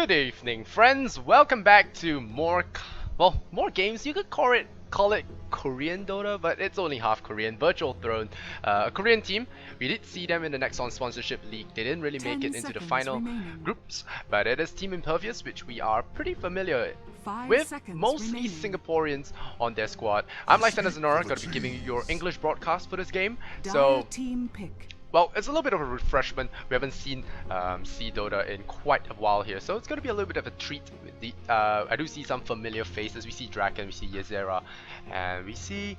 Good evening, friends. Welcome back to more games. You could call it Korean Dota, but it's only half Korean. Virtual Throne, a Korean team. We did see them in the Nexon Sponsorship League. They didn't really make it into the final groups, but it is Team Impervious, which we are pretty familiar with, mostly Singaporeans on their squad. I'm Lysander Zenora, going to be giving you your English broadcast for this game. So, well, it's a little bit of a refreshment. We haven't seen C Dota in quite a while here, so it's going to be a little bit of a treat. I do see some familiar faces. We see Draken, we see Yezera, and we see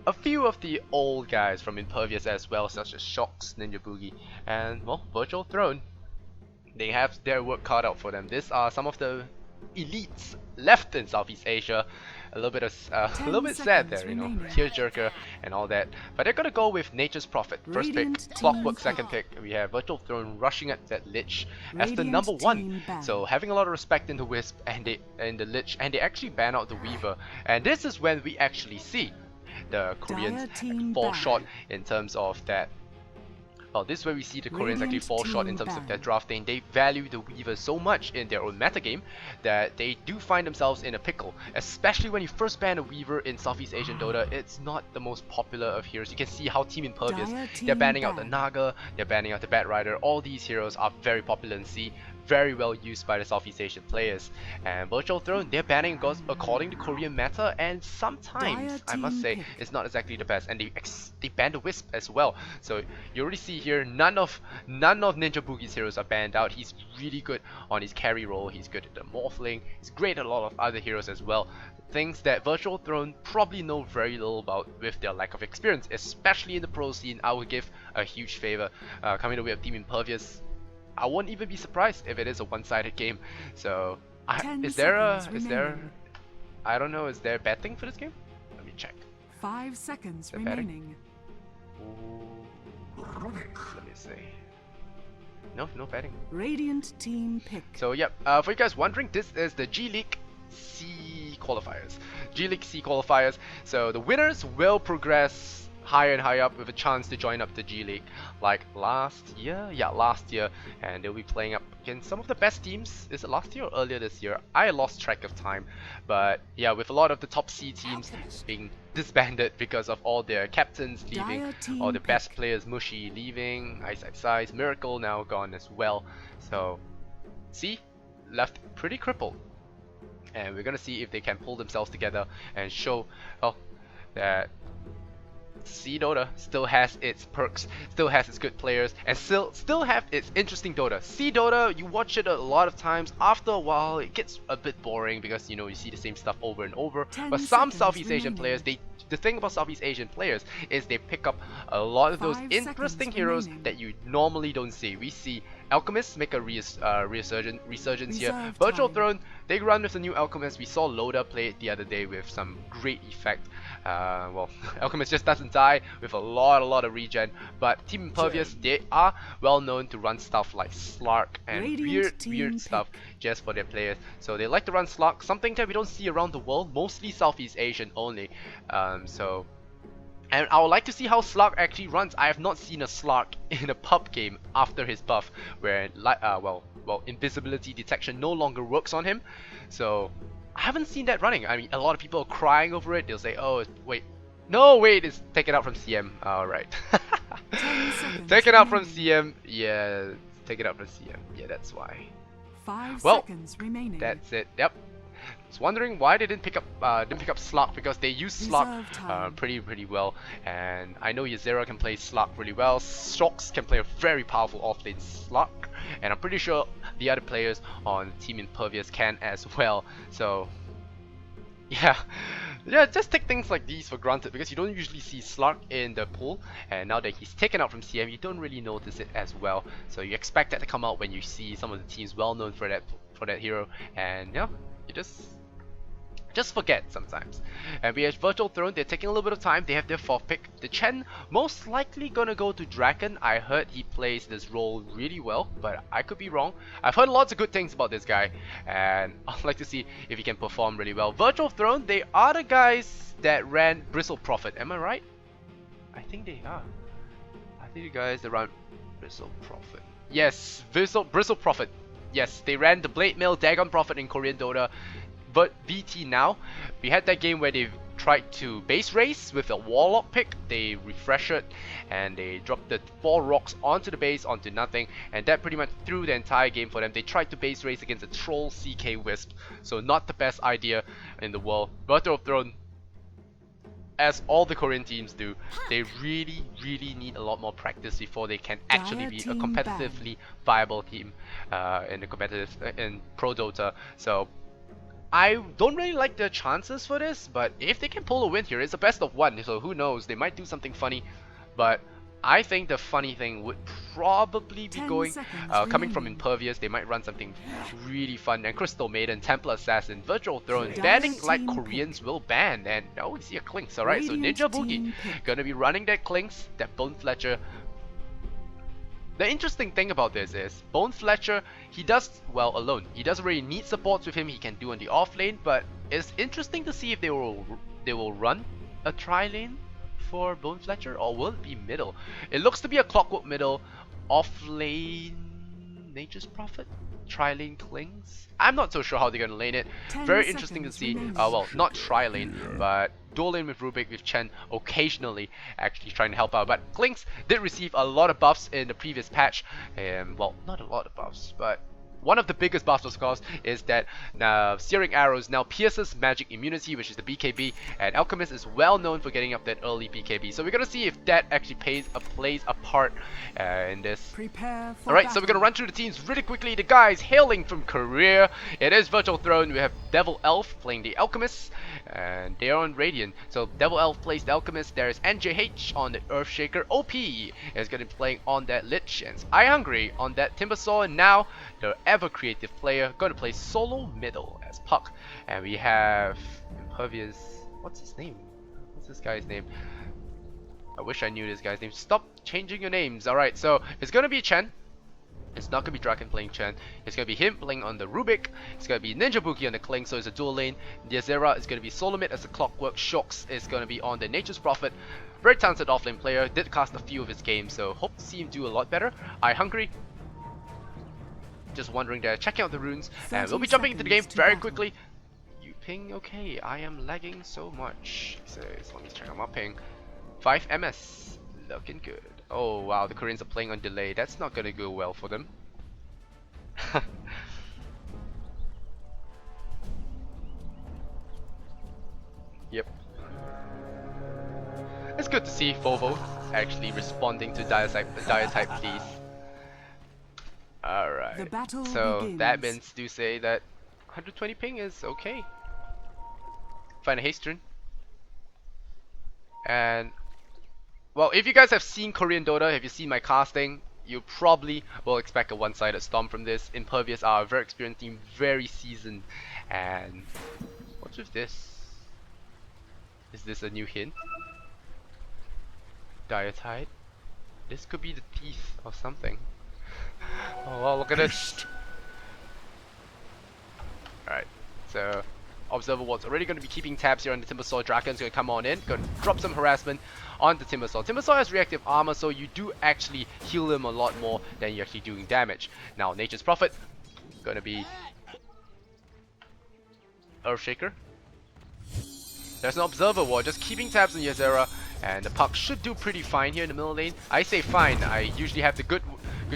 a few of the old guys from Impervious as well, such as Shocks, Ninja Boogie, and, well, Virtual Throne. They have their work cut out for them. These are some of the elites left in Southeast Asia. A little bit sad there, you know, Tearjerker and all that. But they're gonna go with Nature's Prophet. First pick, Clockwork second pick. We have Virtual Throne rushing at that Lich as the number one. So having a lot of respect in the Wisp and the Lich, and they actually ban out the Weaver. And this is when we actually see the Koreans fall short in terms of that. Well, this is where we see the Koreans actually fall short in terms of their drafting. They value the Weaver so much in their own metagame that they do find themselves in a pickle. Especially when you first ban a Weaver in Southeast Asian Dota, it's not the most popular of heroes. You can see how Team Impervious, they're banning out the Naga, they're banning out the Bat Rider. All these heroes are very popular in C, very well used by the Southeast Asian players. And Virtual Throne, they're banning according to Korean meta, and sometimes, I must say, it's not exactly the best. And they ban the Wisp as well. So you already see here, none of Ninja Boogie's heroes are banned out. He's really good on his carry role, he's good at the Morphling, he's great at a lot of other heroes as well. Things that Virtual Throne probably know very little about with their lack of experience, especially in the pro scene. I would give a huge favor coming the way of Team Impervious. I won't even be surprised if it is a one-sided game. So, is there I don't know, is there betting for this game? Let me check. 5 seconds remaining. Let me see. No betting. Radiant team pick. So yep, for you guys wondering, this is the G League C qualifiers. G League C qualifiers. So the winners will progress higher and higher up with a chance to join up the G League like last year. Yeah, last year, and they'll be playing up against some of the best teams. Is it last year or earlier this year? I lost track of time, but yeah, with a lot of the top C teams being disbanded because of all their captains leaving, all the best players, Mushy leaving, Eyesight Size, Miracle now gone as well. So C left pretty crippled, and we're gonna see if they can pull themselves together and show that C Dota still has its perks, still has its good players, and still have its interesting Dota. C Dota, you watch it a lot of times, after a while it gets a bit boring because, you know, you see the same stuff over and over. But some Southeast Asian players, the thing about Southeast Asian players is they pick up a lot of those interesting heroes that you normally don't see. We see Alchemists make a resurgence here. Virtual Throne, they run with the new Alchemist. We saw Loda play it the other day with some great effect. Well, Alchemist just doesn't die with a lot of regen, but Team Impervious, they are well known to run stuff like Slark and weird stuff just for their players. So they like to run Slark, something that we don't see around the world, mostly Southeast Asian only. And I would like to see how Slark actually runs. I have not seen a Slark in a pub game after his buff, where invisibility detection no longer works on him. So I haven't seen that running. I mean, a lot of people are crying over it. They'll say, "Oh, wait, no, wait, it's taken out from CM." Alright. Taken out from CM. Yeah, taken out from CM. Yeah, that's why. 5 seconds remaining. That's it. Yep. I was wondering why they didn't pick up Slark, because they use Slark pretty well, and I know Yezera can play Slark really well. Shocks can play a very powerful offlane Slark, and I'm pretty sure the other players on Team Impervious can as well. So yeah, just take things like these for granted, because you don't usually see Slark in the pool, and now that he's taken out from CM, you don't really notice it as well. So you expect that to come out when you see some of the teams well known for that hero, and yeah, you just forget sometimes. And we have Virtual Throne, they're taking a little bit of time. They have their 4th pick. The Chen most likely gonna go to Draken. I heard he plays this role really well, but I could be wrong. I've heard lots of good things about this guy, and I'd like to see if he can perform really well. Virtual Throne, they are the guys that ran Bristle Prophet, am I right? I think they are. I think the guys that run Bristle Prophet. Yes, Bristle Prophet. yes, they ran the Blade Mill, Dagon Prophet in Korean Dota, but VT now. We had that game where they tried to base race with a Warlock pick. They refresh it and they dropped the 4 rocks onto the base, onto nothing, and that pretty much threw the entire game for them. They tried to base race against a Troll CK Wisp, so not the best idea in the world. Virtual Throne, as all the Korean teams do, they really need a lot more practice before they can actually be a competitively viable team in the competitive in Pro Dota. So I don't really like their chances for this, but if they can pull a win here, it's a best of 1, so who knows, they might do something funny. But I think the funny thing would probably be coming from Impervious. They might run something really fun. And Crystal Maiden, Templar Assassin, Virtual Throne, banning like Koreans will ban. And now we see a Clinks, alright? So Ninja Boogie gonna be running that Clinks, that Bone Fletcher. The interesting thing about this is, Bone Fletcher, he does well alone. He doesn't really need supports with him, he can do on the off lane, but it's interesting to see if they will run a tri lane for Bone Fletcher, or will it be middle? It looks to be a Clockwork middle, off lane Nature's Prophet, tri lane Clings. I'm not so sure how they're gonna lane it. Very interesting to see. Well, not tri lane, but dual lane with Rubik, with Chen occasionally actually trying to help out. But Clinks did receive a lot of buffs in the previous patch. Well, not a lot of buffs, but one of the biggest buffs, of course, is that Searing Arrows now pierces magic immunity, which is the BKB, and Alchemist is well known for getting up that early BKB. So we're gonna see if that actually plays a part in this. Alright, so we're gonna run through the teams really quickly. The guys hailing from Korea, it is Virtual Throne. We have Devil Elf playing the Alchemist, and they are on Radiant. So Devil Elf plays the Alchemist. There is NJH on the Earthshaker. OP is gonna be playing on that Lich, and I Hungry on that Timbersaw, and now the ever creative player going to play solo middle as Puck. And we have Impervious. What's his name? What's this guy's name? I wish I knew this guy's name. Stop changing your names. Alright, so it's going to be Chen. It's not going to be Draken playing Chen. It's going to be him playing on the Rubik. It's going to be Ninja Boogie on the Kling, so it's a dual lane. Yazera is going to be solo mid as a Clockwork. Shocks is going to be on the Nature's Prophet. Very talented offlane player. Did cast a few of his games, so hope to see him do a lot better. I Hungry. Just wondering there, checking out the runes, and we'll be jumping into the game very quickly. You ping, okay, I am lagging so much. So let me check out my ping. 5 MS, looking good. Oh wow, the Koreans are playing on delay. That's not gonna go well for them. Yep. It's good to see Fovo actually responding to dire type please. Alright, so that means do say that 120 ping is okay. Find a haste rune. And well, if you guys have seen Korean Dota, have you seen my casting, you probably will expect a one-sided storm from this. Impervious are a very experienced team, very seasoned. And what's with this? Is this a new hint? Diatide? This could be the teeth or something. Oh wow, look at this. Alright, so Observer Ward's already going to be keeping tabs here on the Timbersaw. Draken's going to come on in, going to drop some harassment on the Timbersaw. Timbersaw has reactive armor, so you do actually heal him a lot more than you're actually doing damage. Now, Nature's Prophet, going to be Earthshaker. There's an Observer Ward, just keeping tabs on Yazera, and the Puck should do pretty fine here in the middle lane. I say fine, I usually have the good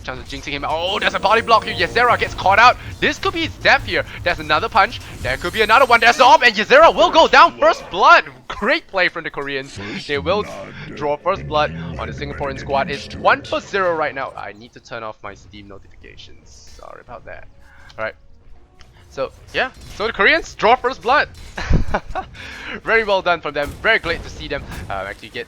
chance of jinxing him. Oh, there's a body block here. Yazera gets caught out. This could be his death here. There's another punch. There could be another one. There's the op, and Yazera will go down. First blood. Great play from the Koreans. They will draw first blood on the Singaporean squad. It's 1-0 right now. I need to turn off my Steam notifications. Sorry about that. Alright. So, yeah. So the Koreans draw first blood. Very well done from them. Very great to see them actually get...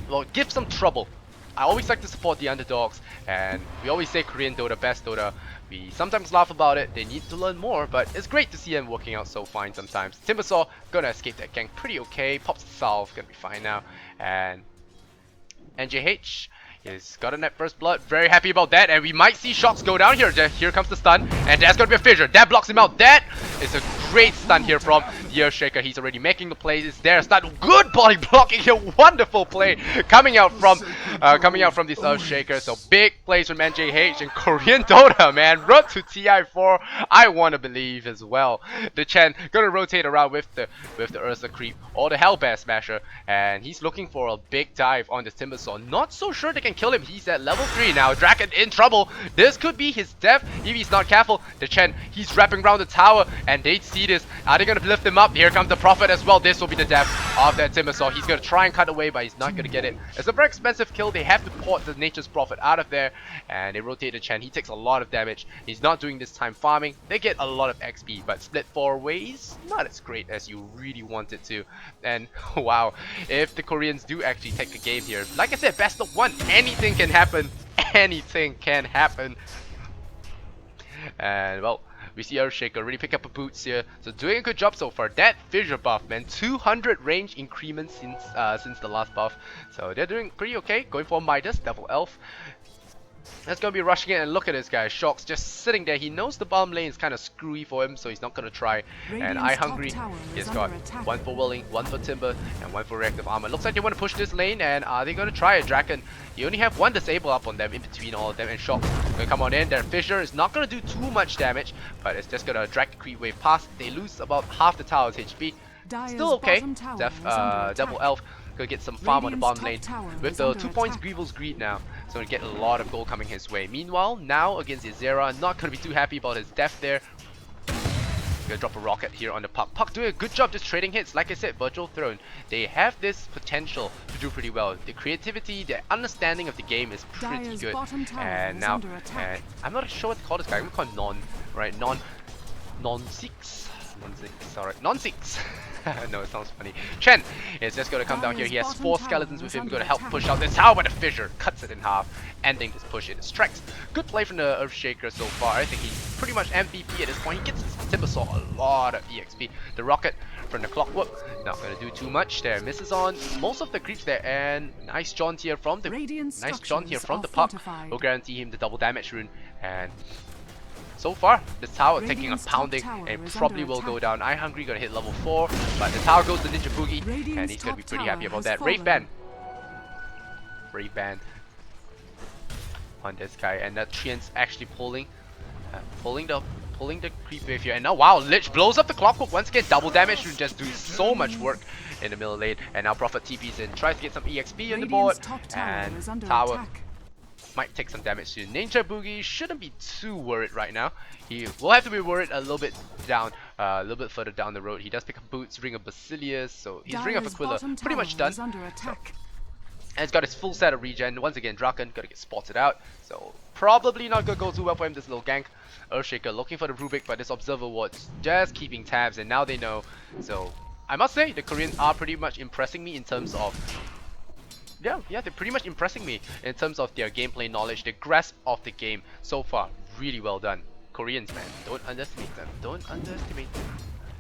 well, give some trouble. I always like to support the underdogs, and we always say Korean Dota, best Dota. We sometimes laugh about it, they need to learn more, but it's great to see them working out so fine sometimes. Timbersaw gonna escape that gang pretty okay, pops the salve, gonna be fine now, and NJH is got a net first blood, very happy about that, and we might see shots go down here. Here comes the stun, and there's gonna be a fissure, that blocks him out. That is a great stun here from the Earthshaker. He's already making the plays. It's there, stun, good body blocking here, wonderful play coming out from coming out from this Earthshaker. So big plays from NJH and Korean Dota, man. Road to TI4, I want to believe as well. The Chen gonna rotate around with the Ursa Creep or the Hellbear Smasher, and he's looking for a big dive on this Timbersaw. Not so sure they can kill him. He's at level 3 now. Draken in trouble. This could be his death if he's not careful. The Chen, he's wrapping around the tower, and they see this. Are they gonna lift him up? Here comes the Prophet as well. This will be the death of that Timbersaw. He's gonna try and cut away, but he's not gonna get it. It's a very expensive kill. They have to port the Nature's Prophet out of there, and they rotate the Chen. He takes a lot of damage. He's not doing this time farming. They get a lot of XP, but split 4 ways, not as great as you really want it to. And wow, if the Koreans do actually take the game here, like I said, best of 1, anything can happen. Anything can happen. And well, we see Earthshaker really pick up a boots here, so doing a good job so far. That fissure buff, man, 200 range increment since the last buff, so they're doing pretty okay. Going for Midas, Devil Elf. That's gonna be rushing it, and look at this guy. Shox just sitting there. He knows the bottom lane is kind of screwy for him, so he's not gonna try. And I Hungry, he's got 1 for Willing, 1 for Timber, and 1 for Reactive Armor. Looks like they want to push this lane, and are they gonna try it? Draken, you only have 1 disable up on them in between all of them, and Shox gonna come on in. Their Fissure is not gonna do too much damage, but it's just gonna drag the creep wave past. They lose about half the tower's HP. Still okay. Devil Elf gonna get some farm on the bottom lane with the 2 points Greevil's Greed now, so gonna get a lot of gold coming his way. Meanwhile, now against Azera, not gonna be too happy about his death there. Gonna drop a rocket here on the Puck. Puck doing a good job just trading hits. Like I said, Virtual Throne, they have this potential to do pretty well. The creativity, their understanding of the game is pretty good. And now, I'm not sure what to call this guy. I'm gonna call Non, right? Non-6. Alright, Non-6. No, it sounds funny. Chen is just going to come down here. He has 4 skeletons with him. Going to help push out this tower, but the Fissure cuts it in half, ending this push. It strikes. Good play from the Earthshaker so far. I think he's pretty much MVP at this point. He gets his Timbersaw a lot of EXP. The rocket from the Clockwork, not going to do too much there. Misses on most of the creeps there, and nice jaunt here from the Puck. Will guarantee him the double damage rune, and so far, the tower taking a pounding and probably will go down. I Hungry gonna hit level 4, but the tower goes to Ninja Boogie, and he's gonna be pretty happy about that. Brave Band on this guy, and that Trian's actually pulling the creep wave here. And now wow, Lich blows up the Clockwork once again. Double damage should just do so much work in the middle lane. And now Prophet TP's in, tries to get some EXP on the board, and tower might take some damage soon. Ninja Boogie shouldn't be too worried right now. He will have to be worried a little bit down, a little bit further down the road. He does pick up boots, Ring of Basilius, so his Ring of Aquila pretty much done. So, and he's got his full set of regen. Once again, Draken gotta get spotted out, so probably not gonna go too well for him, this little gank. Earthshaker looking for the Rubik, but this Observer Ward's just keeping tabs, and now they know. So I must say, the Koreans are pretty much impressing me in terms of yeah, they're pretty much impressing me in terms of their gameplay knowledge, their grasp of the game so far. Really well done. Koreans, man, don't underestimate them. Don't underestimate them.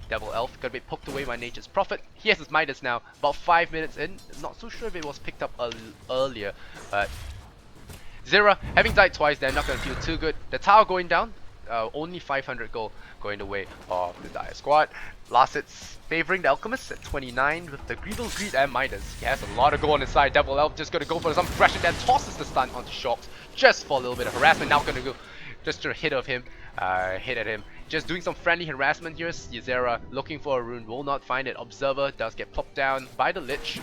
Devil Elf gonna be poked away by Nature's Prophet. He has his Midas now, about 5 minutes in. Not so sure if it was picked up earlier, but Zera having died twice, they're not gonna feel too good. The tower going down, only 500 gold going the way of the Dire Squad. Last hits favoring the Alchemist at 29 with the Greevil's Greed and Midas. He has a lot of gold on his side. Devil Elf just gonna go for some pressure, then tosses the stun onto Shox just for a little bit of harassment. Now gonna go just to hit at him. Just doing some friendly harassment here. Ysera looking for a rune, will not find it. Observer does get plopped down by the Lich.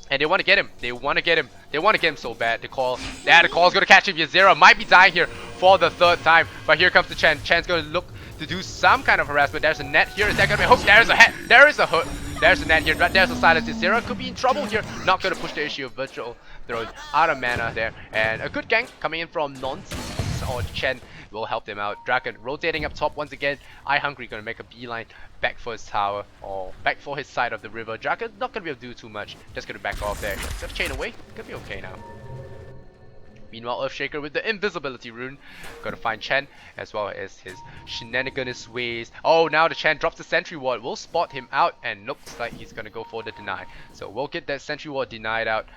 And they want to get him. They want to get him so bad. The call's gonna catch him. Ysera might be dying here for the 3rd time. But here comes the Chen. Chen's gonna look to do some kind of harassment. There's a net here. Is that gonna be a hook? There's a head. There is a hook. There's a net here. There's a silence. Ysera could be in trouble here. Not gonna push the issue of Virtual Throne out of mana there. And a good gank coming in from Nonsense or Chen will help them out. Draken rotating up top once again. I Hungry gonna make a beeline back for his tower or back for his side of the river. Draken not gonna be able to do too much. Just gonna back off there. Just chain away. Could be okay now. Meanwhile, Earthshaker with the invisibility rune gonna find Chen as well as his shenaniganous ways. Oh, now the Chen drops the sentry ward. We'll spot him out and looks like he's gonna go for the deny. So we'll get that sentry ward denied out.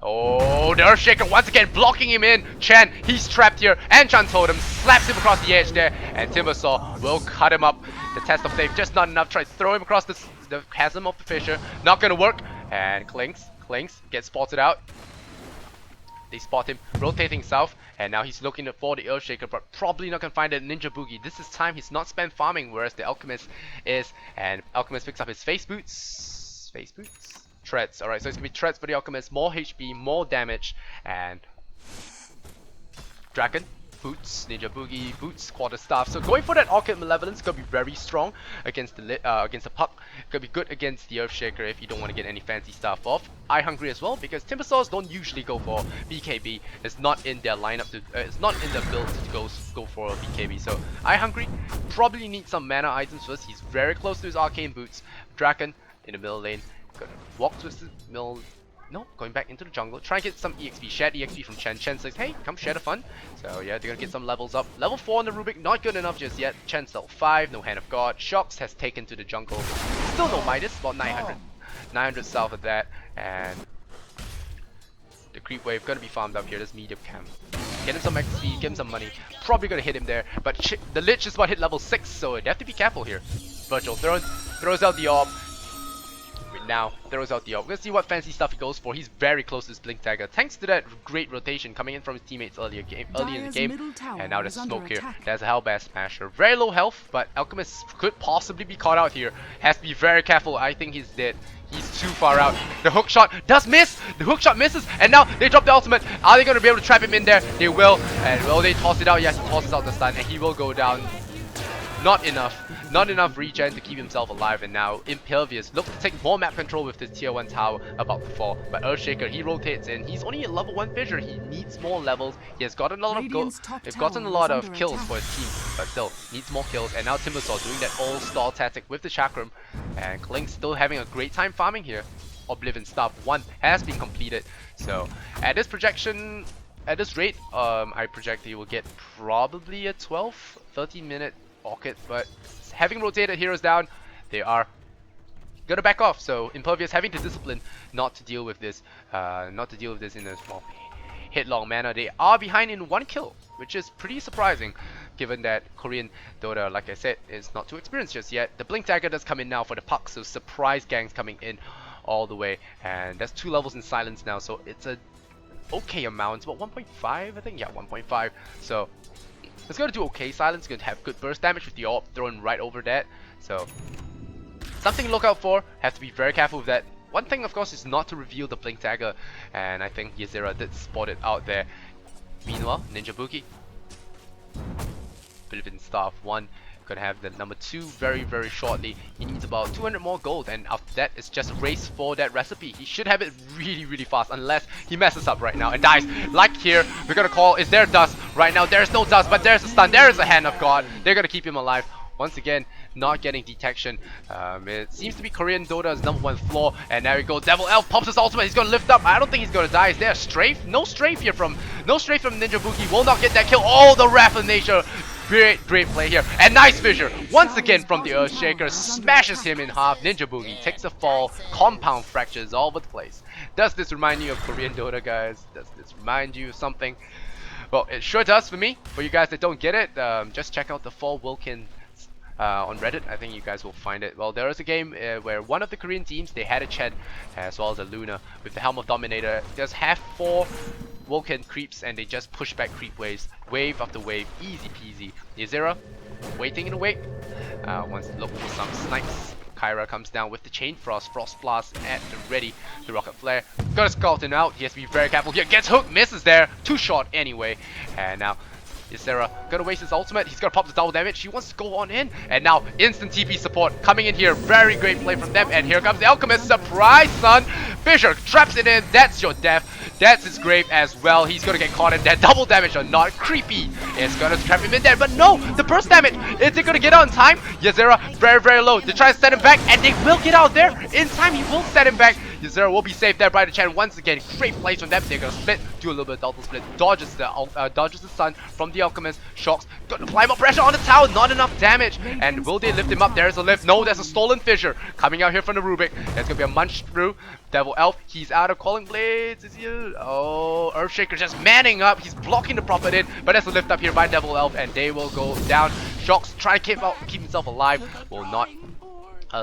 Oh, the Earthshaker once again blocking him in. Chen, he's trapped here. Enchant Totem slaps him across the edge there, and Timbersaw will cut him up. The test of faith just not enough. Try to throw him across the chasm of the Fissure. Not gonna work. And Clinks Clinks gets spotted out. They spot him rotating south, and now he's looking for the Earthshaker, but probably not gonna find a Ninja Boogie. This is time he's not spent farming, whereas the Alchemist is, and Alchemist picks up his face boots. Face boots? Treads. Alright, so it's gonna be treads for the Alchemist, more HP, more damage, and Dragon, boots, Ninja Boogie, boots, quarterstaff. So going for that Orchid Malevolence gonna be very strong against the puck. Gonna be good against the Earthshaker if you don't want to get any fancy stuff off. Eye hungry as well because Timbersaws don't usually go for BKB. It's not in their lineup to, it's not in their build to go for a BKB. So eye hungry, probably need some mana items first. He's very close to his arcane boots. Draken in the middle lane, gonna walk towards the middle. No, going back into the jungle, try and get some EXP, shared EXP from Chen. Chen says, hey, come share the fun. So yeah, they're gonna get some levels up. Level 4 on the Rubik, not good enough just yet. Chen's level 5, no Hand of God. Shocks has taken to the jungle. Still no Midas, about 900. 900 south of that, and the creep wave gonna be farmed up here. This medium camp. Get him some XP, get him some money. Probably gonna hit him there, but the Lich is about hit level 6, so you have to be careful here. Virtual Throne throws out the orb. Now throws out the orb. Let's see what fancy stuff he goes for. He's very close to his Blink Dagger, thanks to that great rotation coming in from his teammates early in the game. And now there's smoke here. There's a Hellbat Smasher. Very low health, but Alchemist could possibly be caught out here. Has to be very careful. I think he's dead. He's too far out. The hook shot does miss. The hook shot misses, and now they drop the ultimate. Are they going to be able to trap him in there? They will. And will they toss it out? Yes, he tosses out the stun, and he will go down. Not enough. Not enough regen to keep himself alive, and now Impervious looks to take more map control with the tier 1 tower about to fall. But Earthshaker, he rotates in. He's only a level 1 Fissure. He needs more levels. He has gotten a lot of they've gotten a lot of kills for his team, but still needs more kills. And now Timbersaw doing that old stall tactic with the Chakram, and Klink still having a great time farming here. Oblivion Staff 1 has been completed. So at this projection, at this rate, I project he will get probably a 13 minute pocket, but having rotated heroes down, they are gonna back off. So Impervious having to discipline not to deal with this, in a small hit-long manner. They are behind in 1 kill, which is pretty surprising, given that Korean Dota, like I said, is not too experienced just yet. The Blink Dagger does come in now for the puck, so surprise gangs coming in all the way, and there's 2 levels in silence now, so it's a okay amount. It's about 1.5, I think. Yeah, 1.5. So it's going to do okay. Silence going to have good burst damage with the orb thrown right over that. So something to look out for. Have to be very careful with that. One thing, of course, is not to reveal the Blink Dagger, and I think Yazira did spot it out there. Meanwhile, Ninja Boogie, Oblivion Staff 1, gonna have the number 2 very shortly. He needs about 200 more gold, and after that it's just a race for that recipe. He should have it really fast, unless he messes up right now and dies. Like here, we're gonna call, is there dust? Right now there's no dust, but there's a stun, there is a Hand of God. They're gonna keep him alive. Once again, not getting detection. It seems to be Korean Dota's number 1 flaw, and there we go. Devil Elf pops his ultimate. He's gonna lift up. I don't think he's gonna die. Is there a strafe? No strafe here from Ninja Boogie. Will not get that kill. Oh, the Wrath of Nature. Great play here. And nice Fissure. Once again from the Earthshaker. Smashes him in half. Ninja Boogie takes a fall. Compound fractures all over the place. Does this remind you of Korean Dota, guys? Does this remind you of something? Well, it sure does for me. For you guys that don't get it, just check out the 4 Wilkin on Reddit. I think you guys will find it. Well, there was a game where one of the Korean teams, they had a Chen as well as a Luna with the Helm of Dominator. Just have 4 Vulcan creeps, and they just push back creep waves, wave after wave, easy peasy. Yazira waiting in the wake, wants to look for some snipes. Kyra comes down with the Chain Frost, Frost Blast at the ready. The Rocket Flare, gonna scald him out. He has to be very careful here. Gets hooked, misses there. Too short anyway. And now Yazira gonna waste his ultimate. He's gonna pop the double damage. He wants to go on in, and now instant TP support coming in here. Very great play from them. And here comes the Alchemist. Surprise, son! Fissure traps it in. That's your death. That's his grave as well. He's gonna get caught in there. Double damage or not. Creepy is gonna trap him in there. But no, the burst damage. Is it gonna get out in time? Yazira very low. They try to set him back, and they will get out there in time. He will set him back. Yazira will be safe there by the Chen. Once again, great plays from them. They're gonna split, do a little bit of double split. Dodges the stun from the Alchemist. Shocks, gonna apply more pressure on the tower. Not enough damage. And will they lift him up? There's a lift. No, there's a stolen Fissure coming out here from the Rubik. There's gonna be a munch through. Devil Elf, he's out of Calling Blades. Is he? Oh, Earthshaker just manning up. He's blocking the Prophet in, but there's a lift up here by Devil Elf, and they will go down. Shocks trying to keep himself alive. Will not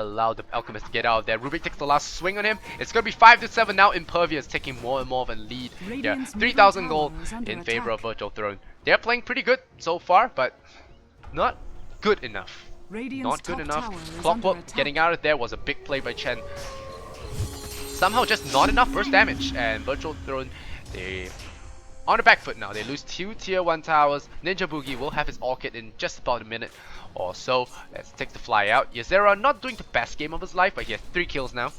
allow the Alchemist to get out of there. Rubik takes the last swing on him. It's going to be 5 to 7 now. Impervious taking more and more of a lead. Yeah, 3,000 gold in favor of Virtual Throne. They're playing pretty good so far, but not good enough. Not good enough. Clockwork getting out of there was a big play by Chen. Somehow just not enough burst damage, and Virtual Throne, they on the back foot now. They lose 2 tier 1 towers. Ninja Boogie will have his Orchid in just about a minute or so. Let's take the fly out. Ysera not doing the best game of his life, but he has 3 kills now.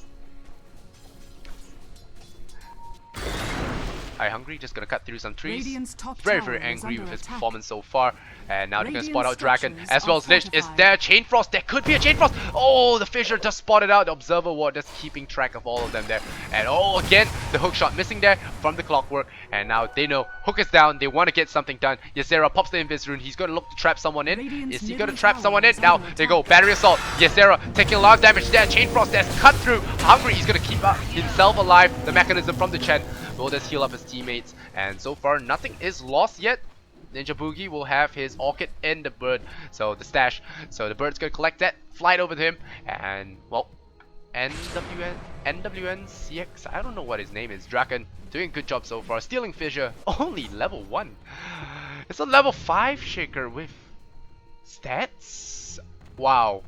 Hungry, just gonna cut through some trees. Very angry with his performance so far. And now they're gonna spot out Dragon as well as Lich. Is there a Chain Frost? There could be a Chain Frost! Oh, the Fissure just spotted out the Observer Ward, just keeping track of all of them there. And oh, again, the hook shot missing there from the Clockwork. And now they know hook is down, they want to get something done. Ysera pops the Invis Rune, he's gonna look to trap someone in. Is he gonna trap someone in? Now they go, Battery Assault. Ysera taking a lot of damage there. Chain Frost there's cut through. Hungry, he's gonna keep himself alive. The mechanism from the Chen will just heal up his teammates, and so far nothing is lost yet. Ninja Boogie will have his Orchid in the bird, so the stash. So the bird's gonna collect that, fly it over to him, and well, NWNCX, I don't know what his name is. Draken doing a good job so far. Stealing Fissure, only level 1. It's a level 5 Shaker with stats. Wow,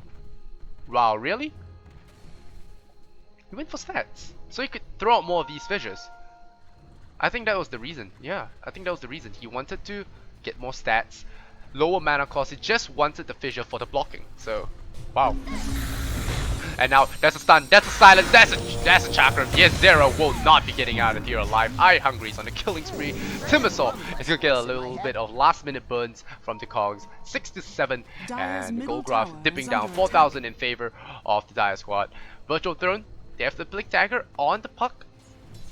really? He went for stats, so he could throw out more of these Fissures. I think that was the reason. Yeah, I think that was the reason. He wanted to get more stats, lower mana cost. He just wanted the Fissure for the blocking. So, wow. And now that's a stun, that's a silence, that's a chakram. Ysera will not be getting out of here alive. Hungry's on the killing spree. Timbersaw is gonna get a little bit of last minute burns from the cogs. 6 to 7, and Goldgraph dipping down 4,000 in favor of the Dire Squad. Virtual Throne, they have the Blink Dagger on the puck.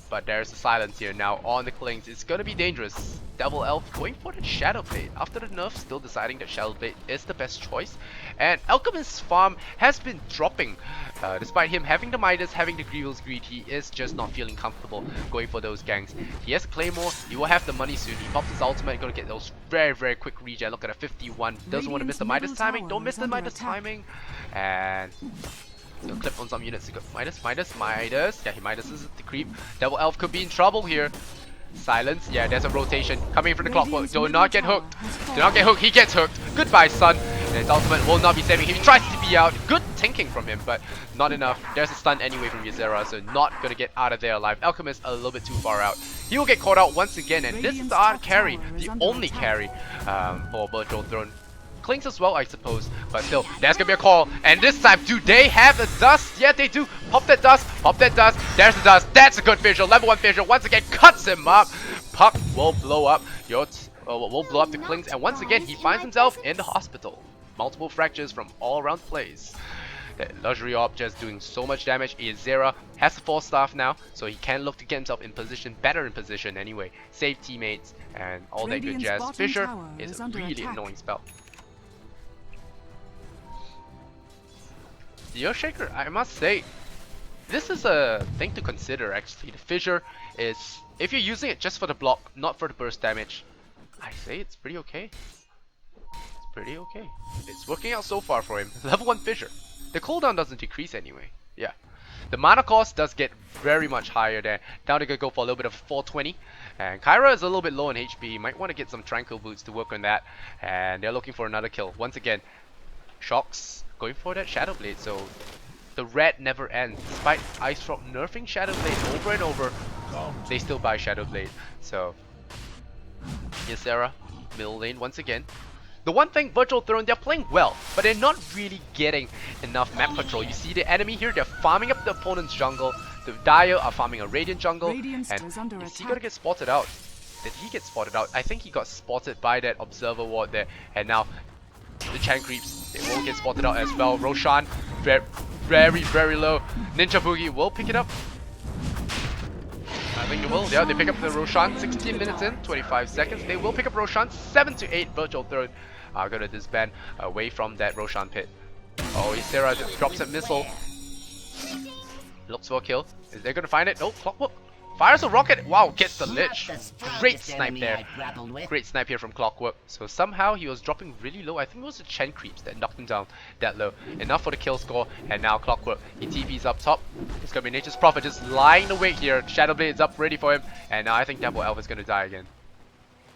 But there's a silence here now on the Klings. It's gonna be dangerous. Devil Elf going for the Shadow Blade. After the nerf, still deciding that Shadow Blade is the best choice. And Alchemist's farm has been dropping. Despite him having the Midas, having the Grievel's Greed, he is just not feeling comfortable going for those ganks. He has a Claymore, he will have the money soon. He pops his ultimate, gonna get those very quick regen. Look at a 51. Doesn't want to miss the Midas timing. Don't miss the Midas timing. And he'll clip on some units to go. Midas. Yeah, he Midases the creep. Devil Elf could be in trouble here. Silence. Yeah, there's a rotation coming from the Clockwork. Do not get hooked. Do not get hooked. He gets hooked. Goodbye, son. And his ultimate will not be saving him. He tries to be out. Good thinking from him, but not enough. There's a stun anyway from Ysera, so not gonna get out of there alive. Alchemist a little bit too far out. He will get caught out once again, and this is the hard carry, the only carry for Virtual Throne. Klings as well, I suppose, but still, there's gonna be a call, and this time, do they have the dust? Yeah, they do. Pop that dust, there's the dust. That's a good visual. Level 1 visual once again cuts him up. Puck will blow up. Will blow up the Klings, and once again he finds himself in the hospital. Multiple fractures from all around the place. The luxury orb just doing so much damage. Ysera has the 4 staff now, so he can look to get himself in position, better in position anyway. Save teammates and all that good jazz. Fissure is a really annoying spell. The Earthshaker, I must say, this is a thing to consider actually. The Fissure is, if you're using it just for the block, not for the burst damage, I say it's pretty okay. It's pretty okay. It's working out so far for him. Level 1 Fissure. The cooldown doesn't decrease anyway. Yeah. The mana cost does get very much higher there. Now they're gonna go for a little bit of 420. And Kyra is a little bit low on HP. Might want to get some Tranquil Boots to work on that. And they're looking for another kill. Once again, Shocks going for that Shadow Blade, so the red never ends. Despite Ice Rock nerfing Shadow Blade over and over, they still buy Shadow Blade. So, Ysera, middle lane once again. The one thing, Virtual Throne, they're playing well, but they're not really getting enough map control. You see the enemy here, they're farming up the opponent's jungle. The Dire are farming a Radiant jungle, and is he gonna get spotted out? Did he get spotted out? I think he got spotted by that Observer Ward there, and now the Chen creeps, they will get spotted out as well. Roshan, very low. Ninja Boogie will pick it up. I think they will. Yeah, they pick up the Roshan. 16 minutes in, 25 seconds. They will pick up Roshan. 7 to 8. Virtual Throne are gonna disband away from that Roshan pit. Oh, Ysera just drops a missile. Looks for a kill. Is they gonna find it? No, Clockwork. Fires a rocket. Wow, gets the Lich. Not the Great strongest snipe enemy there. I've grappled with. Great snipe here from Clockwork. So somehow he was dropping really low. I think it was the Chen creeps that knocked him down that low. Enough for the kill score. And now Clockwork, he TP's up top. It's gonna be Nature's Prophet just lying awake here. Shadowblade is up ready for him. And now I think Devil Elf is gonna die again.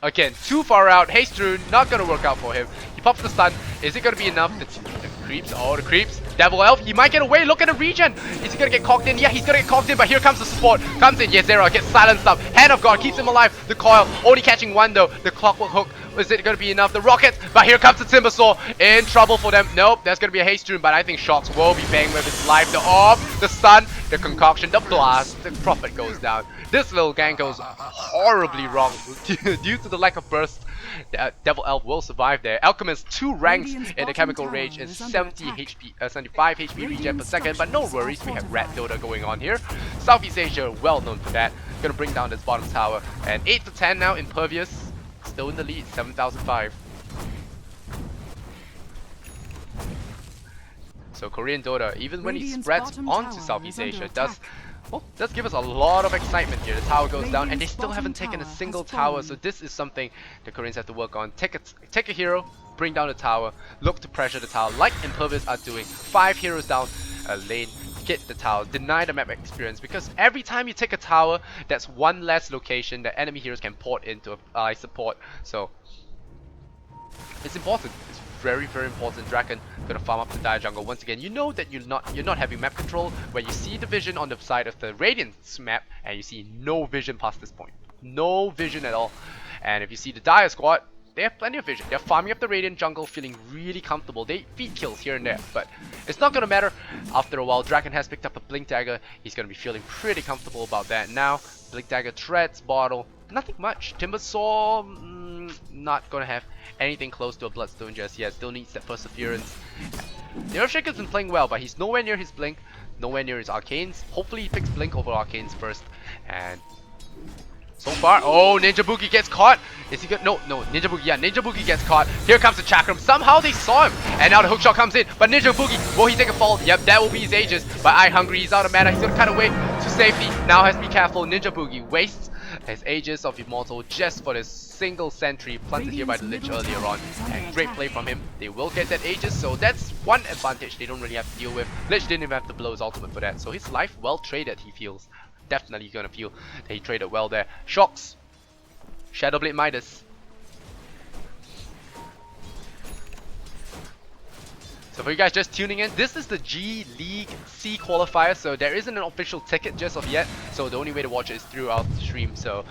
Again, too far out. Haste Rune, not gonna work out for him. He pops the stun. Is it gonna be enough? The creeps, oh the creeps. Devil Elf, he might get away. Look at the regen. Is he gonna get cocked in? Yeah, he's gonna get cocked in, but here comes the support. Comes in, Yezera gets silenced up. Hand of God keeps him alive. The coil, only catching one though. The Clockwork Hook, is it gonna be enough? The rockets, but here comes the Timbersaw. In trouble for them. Nope, there's gonna be a Haste Rune, but I think Shocks will be paying with his life. The orb, the stun, the concoction, the blast. The Prophet goes down. This little gank goes horribly wrong due to the lack of burst. Devil Elf will survive there. Alchemist 2 ranks in the Chemical Rage is 70 HP, 75 HP regen per second, but no worries, we have Rat Dota going on here. Southeast Asia, well known for that. Gonna bring down this bottom tower. And 8 to 10 now, Impervious, still in the lead, 7,005. So Korean Dota, even when he spreads onto Southeast Asia, does give us a lot of excitement here. The tower goes down and they still haven't taken a single tower, so this is something the Koreans have to work on. Take a hero, bring down the tower, look to pressure the tower like Impervious are doing. 5 heroes down a lane, get the tower, deny the map experience, because every time you take a tower, that's one less location that enemy heroes can port into support. So it's important. It's very, very important. Draken gonna farm up the Dire Jungle once again. You know that you're not having map control when you see the vision on the side of the Radiant's map and you see no vision past this point. No vision at all. And if you see the Dire squad, they have plenty of vision. They're farming up the Radiant jungle, feeling really comfortable. They feed kills here and there, but it's not gonna matter. After a while, Draken has picked up a Blink Dagger. He's gonna be feeling pretty comfortable about that now. Blink Dagger treads bottle. Nothing much. Timbersaw, not gonna have anything close to a Bloodstone just yet. Still needs that perseverance. The Earthshaker's been playing well, but he's nowhere near his Blink, nowhere near his Arcanes. Hopefully he picks Blink over Arcanes first. And so far, oh, Ninja Boogie gets caught. Is he good? No, Ninja Boogie, yeah, Ninja Boogie gets caught. Here comes the Chakram. Somehow they saw him. And now the hookshot comes in. But Ninja Boogie, will he take a fall? Yep, that will be his Aegis. But Eye Hungry, he's out of mana. He's gonna cut away to safety. Now has to be careful. Ninja Boogie wastes his Aegis of Immortal just for this single sentry planted here by the Lich earlier on. And great play from him. They will get that Aegis, so that's one advantage they don't really have to deal with. Lich didn't even have to blow his ultimate for that. So his life well traded, he feels. Definitely gonna feel that he traded well there. Shocks. Shadowblade Midas. So for you guys just tuning in, this is the G League C qualifier, so there isn't an official ticket just of yet, so the only way to watch it is throughout the stream. So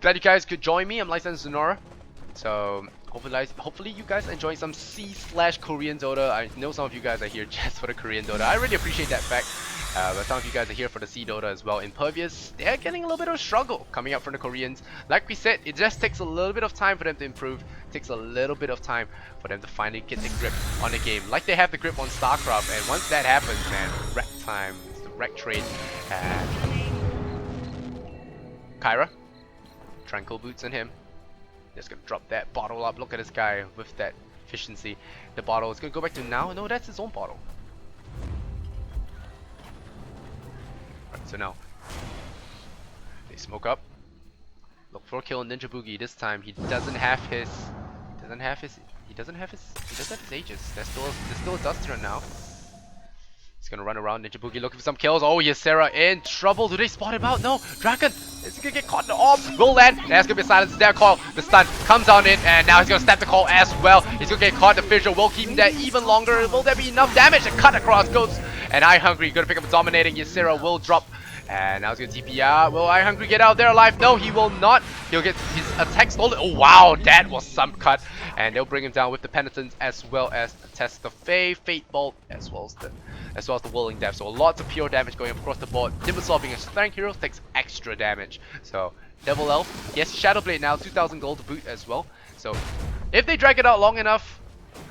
glad you guys could join me. I'm Licensed Sonora. So hopefully you guys enjoy some C/Korean Dota. I know some of you guys are here just for the Korean Dota. I really appreciate that fact. But some of you guys are here for the C Dota as well. Impervious, they're getting a little bit of a struggle coming up from the Koreans. Like we said, it just takes a little bit of time for them to improve. It takes a little bit of time for them to finally get the grip on the game. Like they have the grip on StarCraft, and once that happens, man, wreck time, it's the wreck trade. And Kyra, Tranquil Boots on him. Just gonna drop that bottle up. Look at this guy with that efficiency. The bottle is gonna go back to now. No, that's his own bottle. So now they smoke up. Look for a kill on Ninja Boogie. This time he doesn't have his Aegis. There's still a Duster now. He's gonna run around Ninja Boogie looking for some kills. Oh, Ysera in trouble. Do they spot him out? No. Draken is he gonna get caught in the orb. Will land. There's gonna be a silence there. Call. The stun comes on in, and now he's gonna snap the call as well. He's gonna get caught. The Fissure will keep him there even longer. Will there be enough damage to cut across Ghost? And Eye Hungry gonna pick up a dominating. Ysera will drop. And now he's gonna TP out. Will Eye Hungry get out there alive? No, he will not. He'll get his attack stolen. Oh wow, that was some cut. And they'll bring him down with the Penitence as well as the Test of Faith, Fate Bolt, as well as the Whirling Death. So lots of pure damage going across the board. Timbersaw being a strength hero takes extra damage. So Devil Elf, yes, Shadowblade now, 2,000 gold to boot as well. So if they drag it out long enough,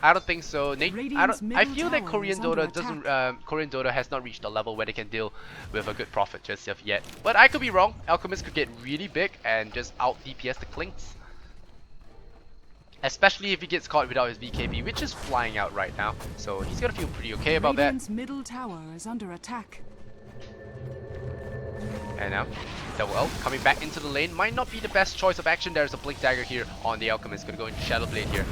I don't think so. I feel that Korean Dota has not reached a level where they can deal with a good Prophet just yet. But I could be wrong. Alchemist could get really big and just out DPS the Clinks. Especially if he gets caught without his BKB, which is flying out right now. So he's gonna feel pretty okay about that. Radiant's middle tower is under attack. And now, Double Elf coming back into the lane. Might not be the best choice of action. There's a Blink Dagger here on the Alchemist. Gonna go into Shadow Blade here.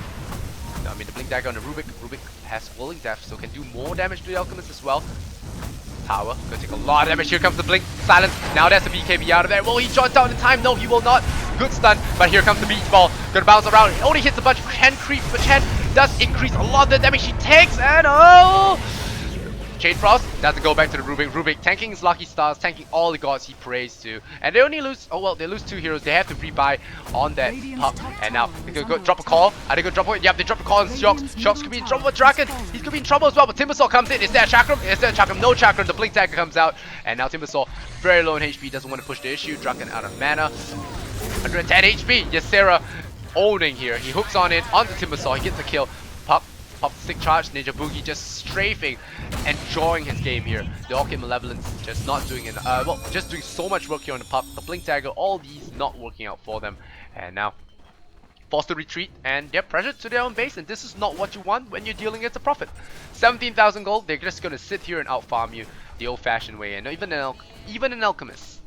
No, I mean, the Blink Dagger on the Rubik. Rubik has Whirling Death, so can do more damage to the Alchemist as well. Tower, gonna take a lot of damage. Here comes the Blink. Silence. Now there's a BKB out of there. Will he jaunt down in time? No, he will not. Good stun, but here comes the Beach Ball. Gonna bounce around. It only hits a bunch. Chen creeps, but Chen does increase a lot of the damage she takes. And oh! Chain Frost doesn't go back to the Rubik. Rubik tanking his lucky stars, tanking all the gods he prays to. And they only lose, oh well, they lose 2 heroes. They have to rebuy on that pup. And now they're gonna go drop a call. Are they gonna drop it? Yep, they drop a call on Shox. Shox could be in trouble with Draken. He's gonna be in trouble as well, but Timbersaw comes in. Is there a Chakram? Is there a Chakram? No Chakram. The Blink Dagger comes out. And now Timbersaw, very low in HP, doesn't want to push the issue. Draken out of mana. 110 HP. Ysera owning here. He hooks on it, onto Timbersaw. He gets the kill. Pup. Pop stick charge, Ninja Boogie just strafing, enjoying his game here. The Orchid Malevolence just not doing it, well, just doing so much work here on the pup. The Blink Dagger, all these not working out for them. And now, forced to retreat, and they're pressured to their own base, and this is not what you want when you're dealing against a Prophet. 17,000 gold, they're just gonna sit here and outfarm you the old-fashioned way, and even an Alchemist.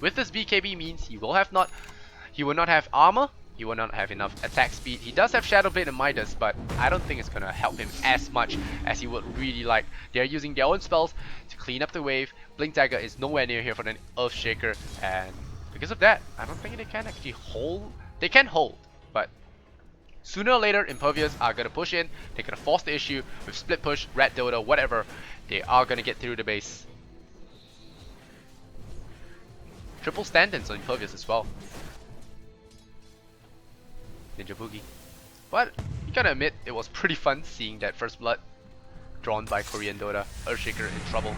With this BKB means he will not have armor. He will not have enough attack speed. He does have Shadow Blade and Midas, but I don't think it's gonna help him as much as he would really like. They're using their own spells to clean up the wave. Blink Dagger is nowhere near here for an Earthshaker, and because of that, I don't think they can actually hold. They can hold, but sooner or later, Impervious are gonna push in. They're gonna force the issue with Split Push, Rat Dota, whatever. They are gonna get through the base. Triple stand-ins on Impervious as well. Ninja Boogie. But you gotta admit, it was pretty fun seeing that first blood drawn by Korean Dota. Earthshaker in trouble.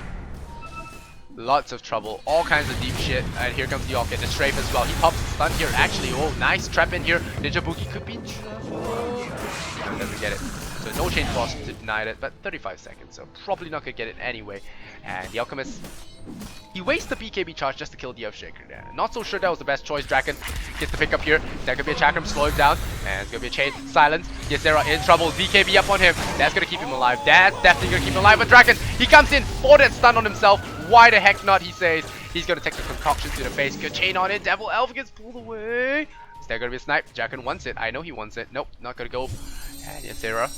Lots of trouble, all kinds of deep shit. And here comes the Orchid, the strafe as well. He pops the stun here. Actually, oh, nice trap in here. Ninja Boogie could be in trouble. Doesn't get it. So no chain force to deny it, but 35 seconds, so probably not gonna get it anyway. And the Alchemist, he wastes the BKB charge just to kill the Earthshaker there. Not so sure that was the best choice. Draken gets the pick up here. That could be a Chakram, slow him down. And it's gonna be a chain. Silence. Ysera in trouble. BKB up on him. That's gonna keep him alive. That's definitely gonna keep him alive. But Draken, he comes in for that stun on himself. Why the heck not, he says. He's gonna take the concoction to the face. Good chain on it. Devil Elf gets pulled away. Is there gonna be a snipe? Draken wants it. I know he wants it. Nope, not gonna go. And Ysera.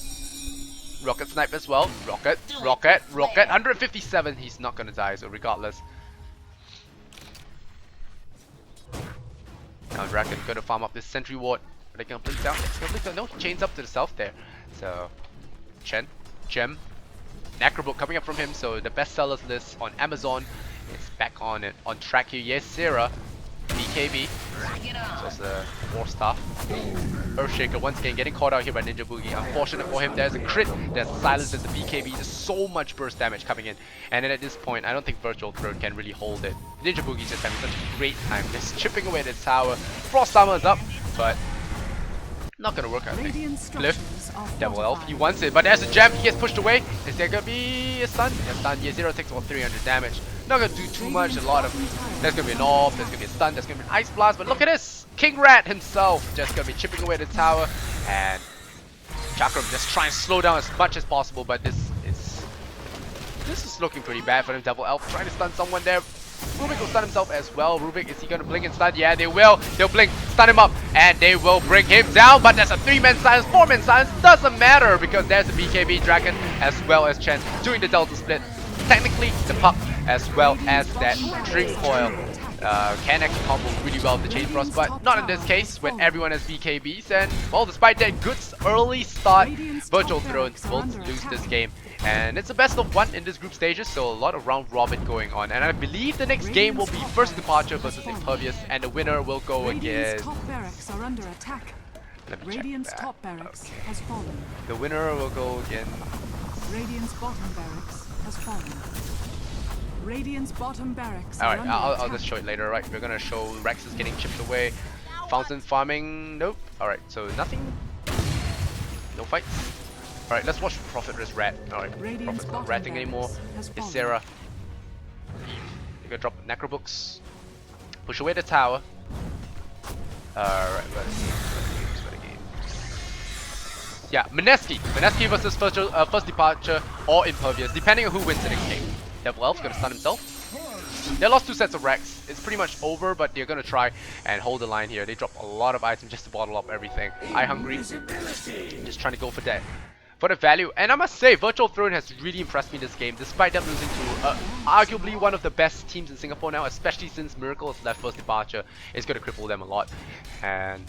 Rocket snipe as well. Rocket. 157. He's not gonna die, so regardless. Now Draken gonna farm up this sentry ward. Are they gonna blink down? No, he chains up to the south there. So Chen, Gem, Necrobook coming up from him. So the best sellers list on Amazon is back on it on track here. Yes, Sarah, BKB. So it's the 4-star. Earthshaker once again getting caught out here by Ninja Boogie. Unfortunate for him, there's a crit, there's a silence, there's a BKB, there's so much burst damage coming in. And then at this point, I don't think Virtual Throne can really hold it. Ninja Boogie's just having such a great time, just chipping away the tower. Frost Armor is up, but not gonna work, I think. Glyph, Devil Elf, he wants it, but there's a gem, he gets pushed away. Is there gonna be a stun? Yeah, stun, yeah, 0 takes about 300 damage. Not gonna do too much, there's gonna be an orb, there's gonna be a stun, there's gonna be an ice blast, but look at this! King Rat himself just gonna be chipping away the tower, and Chakram just trying to slow down as much as possible, but this is looking pretty bad for him. Devil Elf trying to stun someone there. Rubik will stun himself as well. Rubik, is he gonna blink and stun? Yeah, they will. They'll blink, stun him up, and they will bring him down. But there's a 3-man silence, 4-man silence. Doesn't matter because there's a BKB Draken as well as Chen doing the Delta split. Technically, the pup as well as that Drink Coil can actually combo really well with the Chain Frost, but not in this case when everyone has BKBs. And well, despite that good early start, Virtual Throne will lose this game. And it's a best of 1 in this group stages, so a lot of round robin going on. And I believe the next game will be First Departure versus Impervious, and the winner will go against... Let me check that. Okay. The winner will go against... Radiant's bottom barracks has fallen. Radiant's bottom barracks. Alright, I'll just show it later. Right, we're gonna show Rex is getting chipped away. Fountain farming, nope. Alright, so nothing. No fights. Alright, let's watch Prophet versus Rat. Alright, Prophet's not ratting anymore. Ysera. You're gonna drop Necrobooks. Push away the tower. Alright, yeah, Mineski versus First Departure or Impervious, depending on who wins the next game. Devil Elf's gonna stun himself. They lost 2 sets of Rex. it's pretty much over, but they're gonna try and hold the line here. They drop a lot of items just to bottle up everything. I hungry, just trying to go for that. For the value, and I must say, Virtual Throne has really impressed me this game, despite them losing to arguably one of the best teams in Singapore now, especially since Miracle has left first departure. It's going to cripple them a lot. And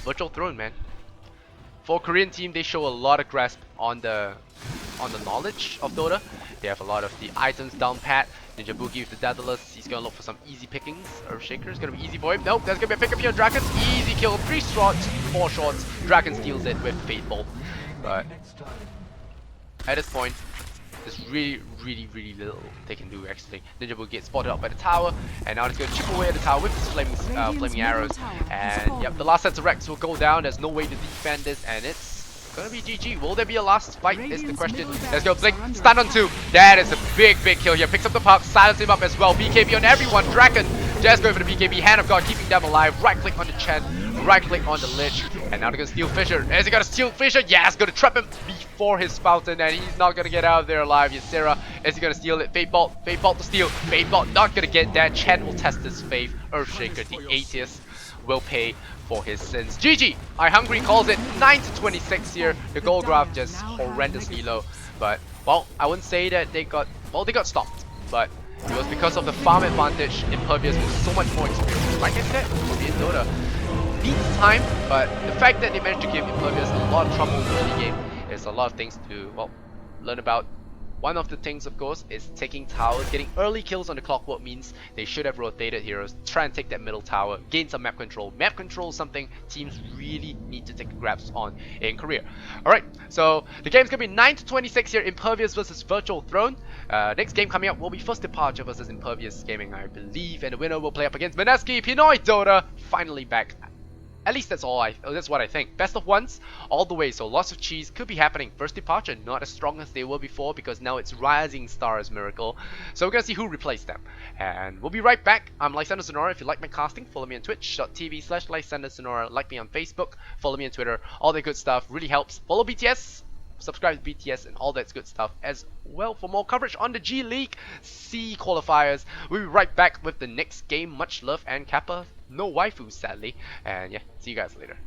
Virtual Throne, man. For a Korean team, they show a lot of grasp on the knowledge of Dota. They have a lot of the items down pat. Ninja Boogie with the Daedalus, he's gonna look for some easy pickings. Earthshaker is gonna be easy for him. Nope, that's gonna be a pickup here. Draken, easy kill. 3 shots, 4 shots. Draken steals it with Fate Bolt. But at this point, there's really little they can do actually. Ninja Boogie gets spotted up by the tower, and now he's gonna chip away at the tower with his flaming arrows. And yep, the last set of Rex will go down. There's no way to defend this, and it's gonna be GG. Will there be a last fight is the question. Let's go, Blink, stun on 2. That is a big kill here. Picks up the puck, silence him up as well. BKB on everyone. Draken just going for the BKB. Hand of God keeping them alive. Right click on the Chen, right click on the Lich. And now they're gonna steal Fisher. Is he gonna steal Fisher? Yes, gonna trap him before his fountain, and he's not gonna get out of there alive. Ysera, is he gonna steal it? Fate Bolt to steal. Fate Bolt not gonna get that. Chen will test his faith. Earthshaker, the atheist, will pay for his sins. GG! I Hungry calls it 9-26 here. The goal graph just horrendously low. But, well, I wouldn't say that they got stopped. But it was because of the farm advantage. Impervious was so much more experienced. Like I said, Korean Dota needs time, but the fact that they managed to give Impervious a lot of trouble in the early game is a lot of things to, well, learn about. One of the things, of course, is taking towers. Getting early kills on the Clockwork means they should have rotated heroes, try and take that middle tower, gain some map control. Map control is something teams really need to take grabs on in Korea. Alright, so the game's gonna be 9-26 here, Impervious versus Virtual Throne. Next game coming up will be First Departure versus Impervious Gaming, I believe, and the winner will play up against Mineski. Pinoy Dota finally back. At least that's what I think. Best of ones all the way, so lots of cheese could be happening. First Departure not as strong as they were before because now it's Rising Stars Miracle. So we're gonna see who replaced them. And we'll be right back. I'm Lysander Sonora. If you like my casting, follow me on twitch.tv/Lysander Sonora. Like me on Facebook, follow me on Twitter. All that good stuff really helps. Follow BTS, subscribe to BTS and all that good stuff as well for more coverage on the G League C qualifiers. We'll be right back with the next game. Much love and Kappa. No waifus, sadly. And yeah, see you guys later.